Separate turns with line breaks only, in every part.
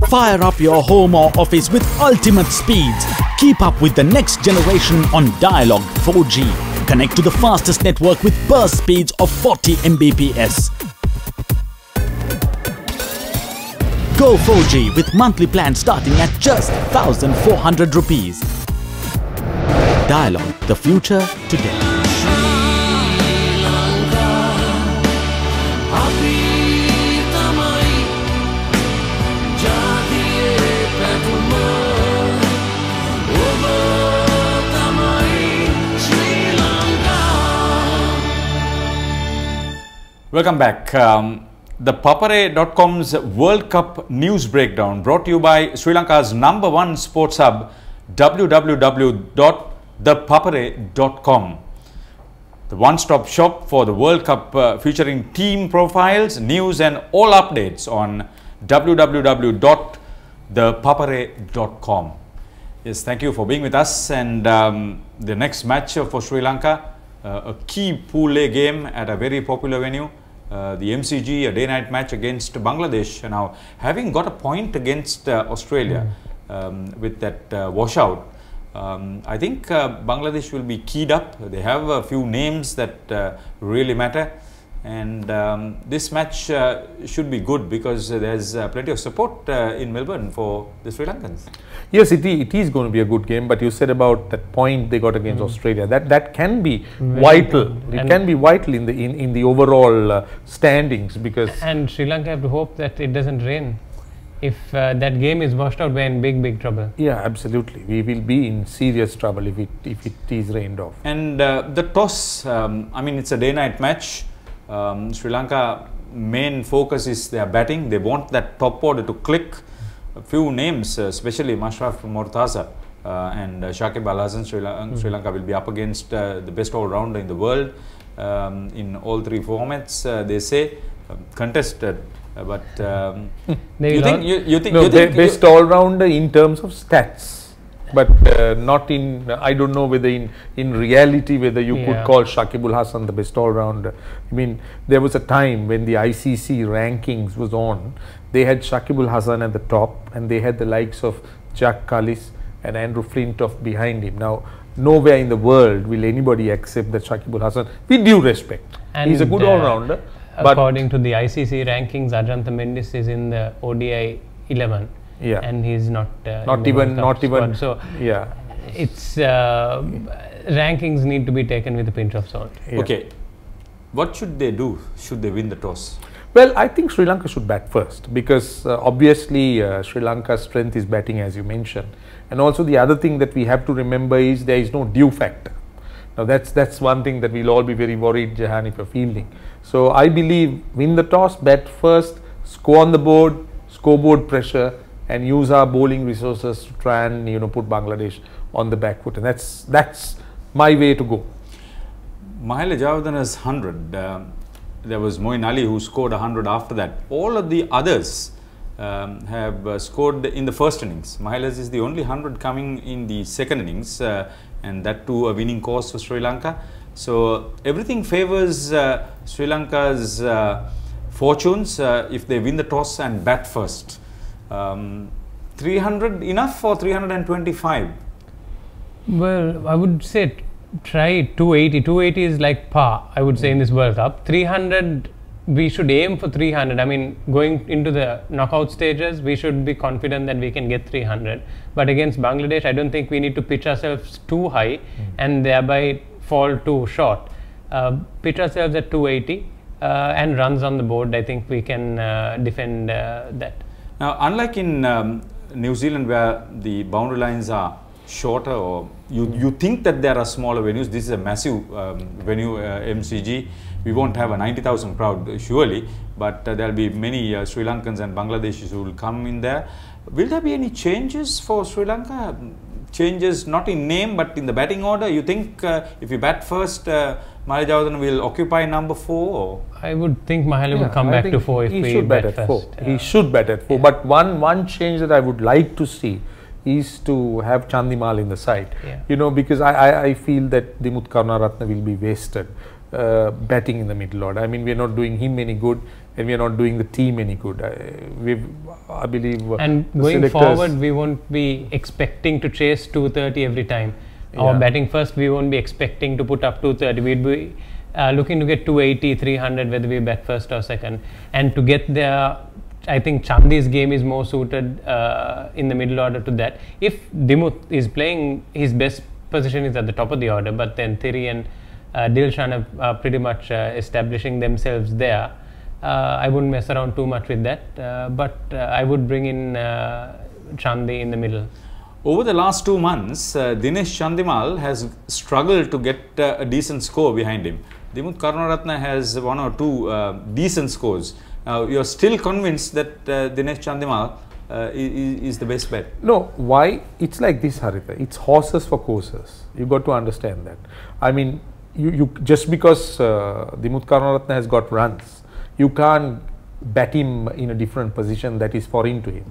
Fire up your home or office with ultimate speeds. Keep up with the next generation on Dialog 4G. Connect to the fastest network with burst speeds of 40 Mbps. Go 4G with monthly plans starting at just 1,400 rupees. Dialog, the future today.
Welcome back. ThePapare.com's World Cup news breakdown brought to you by Sri Lanka's #1 sports hub, www.thepapare.com. The one-stop shop for the World Cup featuring team profiles, news and all updates on www.thepapare.com. Yes, thank you for being with us. And the next match for Sri Lanka, a key Pool A game at a very popular venue. The MCG, a day-night match against Bangladesh. Now, having got a point against Australia with that washout, I think Bangladesh will be keyed up. They have a few names that really matter, and this match should be good because there's plenty of support in Melbourne for the Sri Lankans.
Yes, it is going to be a good game, but you said about that point they got against Australia. That can be vital. It can be vital in the overall standings, because
and Sri Lanka have to hope that it doesn't rain. If that game is washed out, we're in big trouble.
Yeah, absolutely. We will be in serious trouble if it is rained off.
And the toss, I mean, it's a day-night match. Sri Lanka main focus is their batting. They want that top order to click. A few names, especially Mashraf Mortaza and Shakib Al Hasan. Sri Lanka will be up against the best all-rounder in the world in all three formats. They say contested, but you think
best all-rounder in terms of stats, but not in. I don't know whether in reality whether you could call Shakib Al Hasan the best all-rounder. I mean, there was a time when the ICC rankings was on. They had Shakib Al Hasan at the top, and they had the likes of Jack Callis and Andrew Flintoff behind him. Now, nowhere in the world will anybody accept that Shakib Al Hasan, with due respect. And he's a good all-rounder.
According to the ICC rankings, Ajantha Mendis is in the ODI 11, and he's not even. So
yeah,
it's rankings need to be taken with a pinch of salt.
Yeah. Okay, what should they do? Should they win the toss?
Well, I think Sri Lanka should bat first, because obviously Sri Lanka's strength is batting, as you mentioned, and also the other thing that we have to remember is there is no dew factor. Now that's one thing that we'll all be very worried, Jahan, if you're fielding. So I believe win the toss, bat first, score on the board, scoreboard pressure, and use our bowling resources to try and put Bangladesh on the back foot, and that's my way to go.
Mahela Javadana's 100. There was Moeen Ali who scored 100 after that. All of the others have scored in the first innings. Mahela's is the only 100 coming in the second innings, and that too a winning course for Sri Lanka. So everything favors Sri Lanka's fortunes if they win the toss and bat first. 300 enough or 325?
Well, I would say try 280. 280 is like par, I would say, in this World Cup. 300, we should aim for 300. I mean, going into the knockout stages, we should be confident that we can get 300. But against Bangladesh, I don't think we need to pitch ourselves too high and thereby fall too short. Pitch ourselves at 280 and runs on the board. I think we can defend that.
Now, unlike in New Zealand, where the boundary lines are shorter, or you think that there are smaller venues, this is a massive venue, MCG. We won't have a 90,000 crowd surely, but there will be many Sri Lankans and Bangladeshis who will come in there. Will there be any changes for Sri Lanka? Changes not in name but in the batting order? You think if you bat first, Mahela Javadana will occupy number 4? Or?
I would think Mahela would come back to 4 if we bat first.
He should bat at 4. But one change that I would like to see is to have Chandimal in the side.
Yeah.
You know, because I feel that Dimuth Karunaratne will be wasted batting in the middle order. I mean, we are not doing him any good, and we are not doing the team any good. I believe.
And going forward, we won't be expecting to chase 230 every time. Or batting first, we won't be expecting to put up 230. We'd be looking to get 280, 300, whether we bat first or second. And to get there, I think Chandi's game is more suited in the middle order to that. If Dimuth is playing, his best position is at the top of the order, but then Thiri and Dilshan are pretty much establishing themselves there. I wouldn't mess around too much with that, but I would bring in Chandi in the middle.
Over the last 2 months, Dinesh Chandimal has struggled to get a decent score behind him. Dimuth Karunaratne has 1 or 2 decent scores. You're still convinced that Dinesh Chandimal is the best bet?
No, why? It's like this, Haritha. It's horses for courses. You got to understand that. I mean, you just because Dimuth Karunaratne has got runs, you can't bat him in a different position that is foreign to him.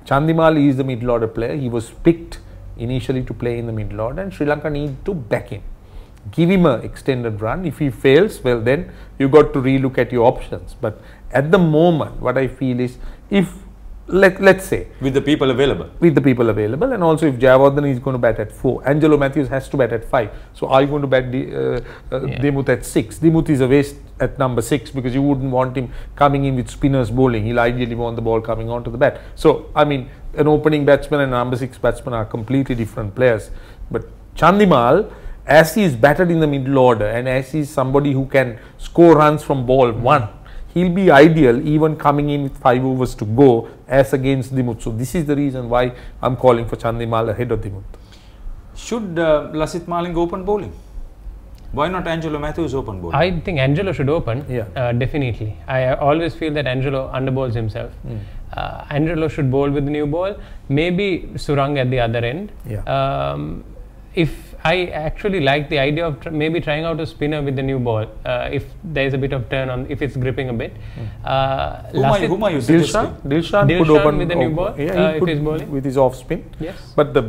Chandimal is the middle order player. He was picked initially to play in the middle order, and Sri Lanka need to back him. Give him an extended run. If he fails, well, then you got to relook at your options. But at the moment, what I feel is, if let's say
with the people available,
and also if Jayawardene is going to bat at 4, Angelo Matthews has to bat at 5. So are you going to bat Dimuth at 6? Dimuth is a waste at number 6 because you wouldn't want him coming in with spinners bowling. He'll ideally want the ball coming onto the bat. So I mean, an opening batsman and a number 6 batsman are completely different players. But Chandimal, as he is batted in the middle order and as he is somebody who can score runs from ball 1, he'll be ideal even coming in with 5 overs to go as against Dimuth. So this is the reason why I'm calling for Chandimal ahead of Dimuth.
Should Lasith Maling open bowling? Why not Angelo Matthews open bowling?
I think Angelo should open, definitely. I always feel that Angelo underbowls himself. Angelo should bowl with the new ball, maybe Surang at the other end. If I actually like the idea of maybe trying out a spinner with the new ball, if there is a bit of turn on, if it's gripping a bit.
Whom are you suggesting?
Dilshan could open
with the new ball, if he's bowling.
With his off spin.
Yes.
But the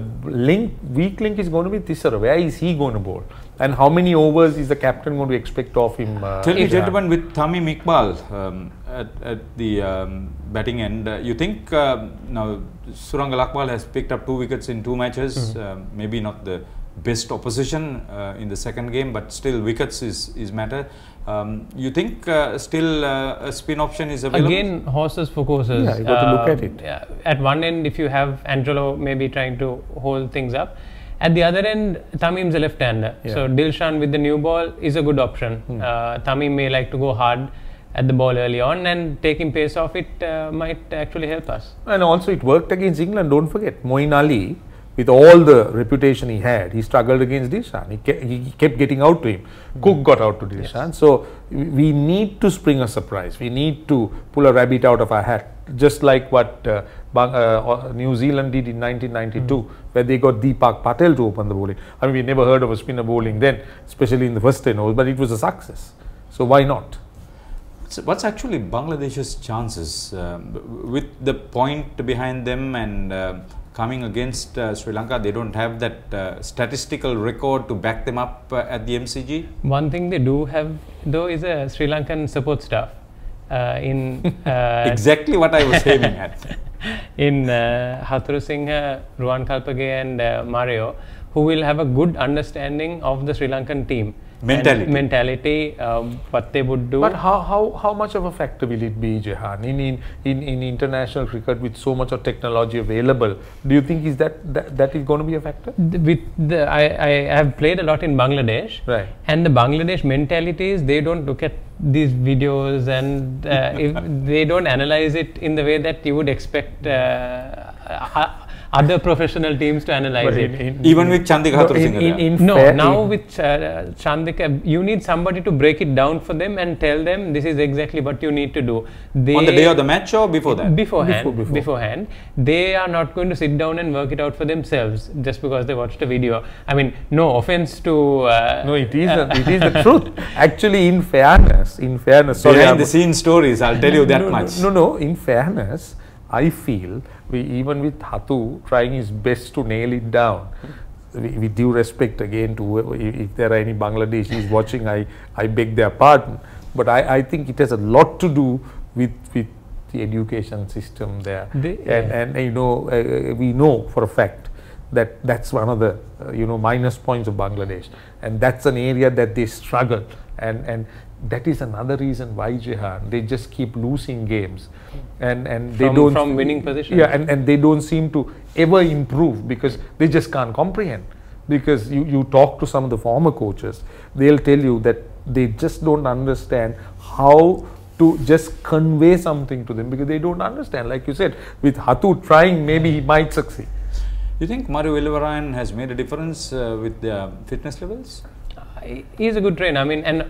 weak link is going to be Tissara. Where is he going to bowl? And how many overs is the captain going to expect of him?
Tell me, gentlemen, with Tamim Iqbal at the batting end, you think now Surang Alakbal has picked up 2 wickets in 2 matches, maybe not the best opposition in the second game, but still wickets is matter. You think still a spin option is available?
Again, horses for courses.
Yeah, you got to look at it.
At one end, if you have Angelo maybe trying to hold things up, at the other end, Tamim's a left-hander. So Dilshan with the new ball is a good option. Tamim may like to go hard at the ball early on, and taking pace off it might actually help us.
And also it worked against England. Don't forget, Moeen Ali, with all the reputation he had, he struggled against Dilshan. He kept getting out to him. Cook got out to Dilshan. So we need to spring a surprise. We need to pull a rabbit out of our hat, just like what New Zealand did in 1992, where they got Deepak Patel to open the bowling. I mean, we never heard of a spinner bowling then, especially in the first 10 overs, but it was a success. So why not?
So what's actually Bangladesh's chances with the point behind them and coming against Sri Lanka? They don't have that statistical record to back them up at the MCG.
One thing they do have though is a Sri Lankan support staff
exactly what I was aiming at.
In Hathuru Singha, Ruwan Kalpage and Mario, who will have a good understanding of the Sri Lankan team. Mentality, what they would do.
But how much of a factor will it be, Jehan, in international cricket with so much of technology available? Do you think is that is going to be a factor?
I have played a lot in Bangladesh,
right?
And the Bangladesh mentality is they don't look at these videos and if they don't analyze it in the way that you would expect other professional teams to analyze it.
Even with Chandika Hathurusingha?
Now with Chandika, you need somebody to break it down for them and tell them this is exactly what you need to do.
On the day of the match or before that?
Beforehand. They are not going to sit down and work it out for themselves just because they watched a video. I mean, no offense to...
no, it is the truth. Actually, in fairness,
behind the scenes stories, I'll tell you that much.
No, in fairness, I feel even with Hatu trying his best to nail it down, with due respect again to whoever, if there are any Bangladeshis watching, I beg their pardon, but I think it has a lot to do with the education system there. And you know, we know for a fact that that's one of the you know, minus points of Bangladesh, and that's an area that they struggle, and that is another reason why, Jehan, they just keep losing games, and they don't
from winning positions.
Yeah, and they don't seem to ever improve because they just can't comprehend. Because you talk to some of the former coaches, they'll tell you that they just don't understand how to just convey something to them, because they don't understand. Like you said, with Hatu trying, maybe he might succeed.
You think Mario Villavarayan has made a difference with their fitness levels?
He's a good trainer. I mean, and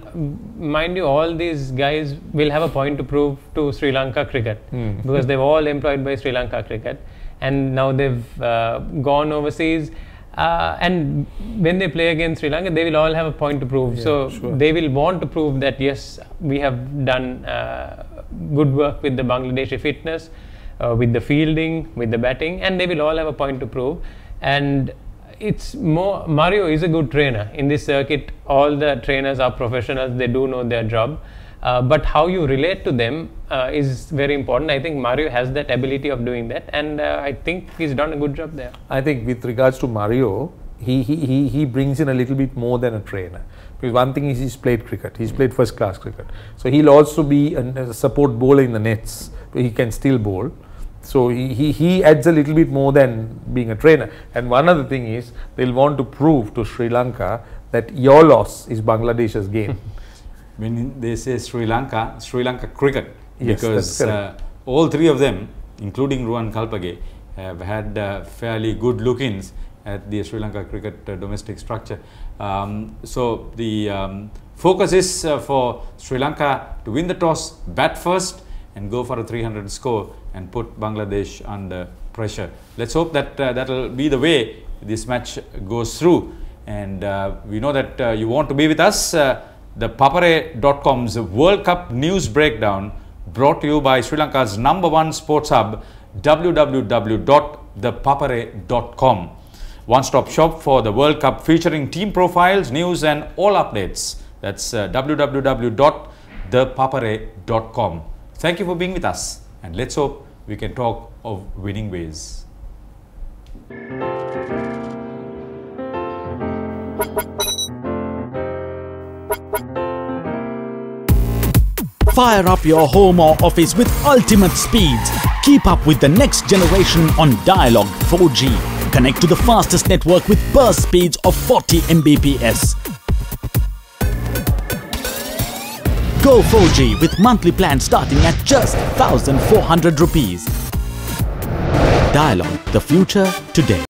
mind you, all these guys will have a point to prove to Sri Lanka cricket because they've all employed by Sri Lanka cricket, and now they've gone overseas. And when they play against Sri Lanka, they will all have a point to prove.
Yeah,
so
sure.
they will want to prove that yes, we have done good work with the Bangladeshi fitness, with the fielding, with the batting, and they will all have a point to prove. And it's more, Mario is a good trainer. In this circuit, all the trainers are professionals, they do know their job. But how you relate to them is very important. I think Mario has that ability of doing that, and I think he's done a good job there.
I think with regards to Mario, he brings in a little bit more than a trainer. Because one thing is he's played cricket, he's played first class cricket. So he'll also be a support bowler in the nets, he can still bowl. So he adds a little bit more than being a trainer. And one other thing is, they'll want to prove to Sri Lanka that your loss is Bangladesh's gain.
When they say Sri Lanka cricket,
Yes,
because all three of them, including Ruwan Kalpage, have had fairly good look-ins at the Sri Lanka cricket domestic structure. So the focus is for Sri Lanka to win the toss, bat first, and go for a 300 score and put Bangladesh under pressure. Let's hope that that'll be the way this match goes through. And we know that you want to be with us. ThePapare.com's World Cup news breakdown, brought to you by Sri Lanka's #1 sports hub, www.thepapare.com. One-stop shop for the World Cup, featuring team profiles, news and all updates. That's www.thepapare.com. Thank you for being with us, and let's hope we can talk of winning ways.
Fire up your home or office with ultimate speeds. Keep up with the next generation on Dialog 4G. Connect to the fastest network with burst speeds of 40 Mbps. Go 4G with monthly plans starting at just 1,400 rupees. Dialog, the future today.